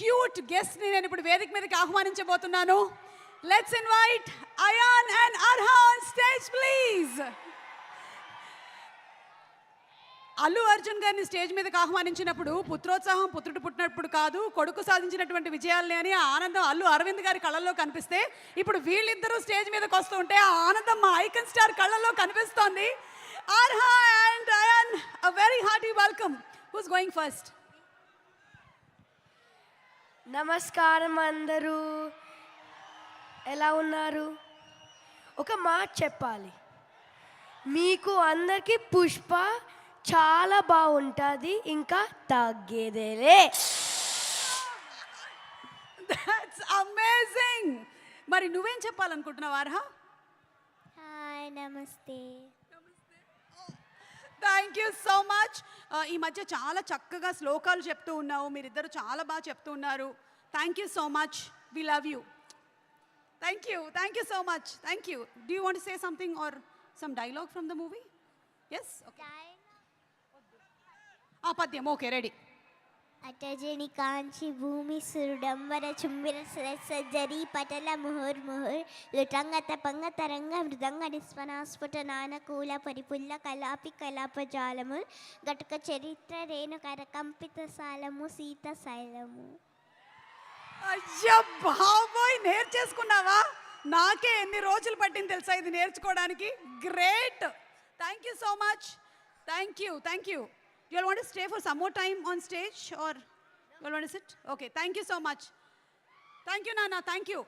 Cute guest ని నేను ఇప్పుడు వేదిక మీదకి ఆహ్వానించబోతున్నాను. Let's invite Ayaan and Arha on stage please. Allu Arjun గారిని స్టేజ్ మీదకి ఆహ్వానించినప్పుడు పుత్రోత్సాహం పుత్రుడు పుట్టినప్పుడు కాదు, కొడుకు సాధించినటువంటి విజయాలని అని ఆ ఆనందం అల్లు అరవింద్ గారి కళ్ళల్లో కనిపిస్తే, ఇప్పుడు వీళ్ళిద్దరూ స్టేజ్ మీదకి వస్తూ ఉంటే ఆ ఆనందం మా ఐకన్ స్టార్ కళ్ళల్లో కనిపిస్తోంది. Arha and Ayaan, a very hearty welcome. Who's going first? నమస్కారం అందరూ, ఎలా ఉన్నారు? ఒక మాట చెప్పాలి, మీకు అందరికీ పుష్ప చాలా బాగుంటుంది, ఇంకా తగ్గేదేలే. That's amazing. మరి నువ్వేం చెప్పాలనుకుంటున్నావు అర్హా? హాయ్, నమస్తే. Thank you so much. ఈ మధ్య చాలా చక్కగా శ్లోకాలు చెప్తూ ఉన్నావు, మీరిద్దరు చాలా బాగా చెప్తూ ఉన్నారు. Thank you so much, we love you. Thank you so much. Thank you. Do you want to say something or some dialogue from the movie? Yes, పద్యం. Okay, ready. అటజని కాంచి భూమి సురుడంబర చుంబిర సజ్జరి పటల ముహుర్ ముహుర్ లుటంగ తపంగ తరంగ మృదంగ నిస్వనాస్ఫుట నానకూల పరిపుల్ల కలాపి కలాపజాలము గటుక చరిత్ర రేణు కరకంపిత సాలము సీత శైలము. అయ్యా బాబోయ్, నేర్చేసుకున్నావా? నాకే ఎన్ని రోజులు పట్టింది తెలుసా ఇది నేర్చుకోవడానికి. Great. Thank you so much. Thank you. You all want to stay for some more time on stage or you all want to sit? Okay, thank you so much. Thank you, Nana. Thank you.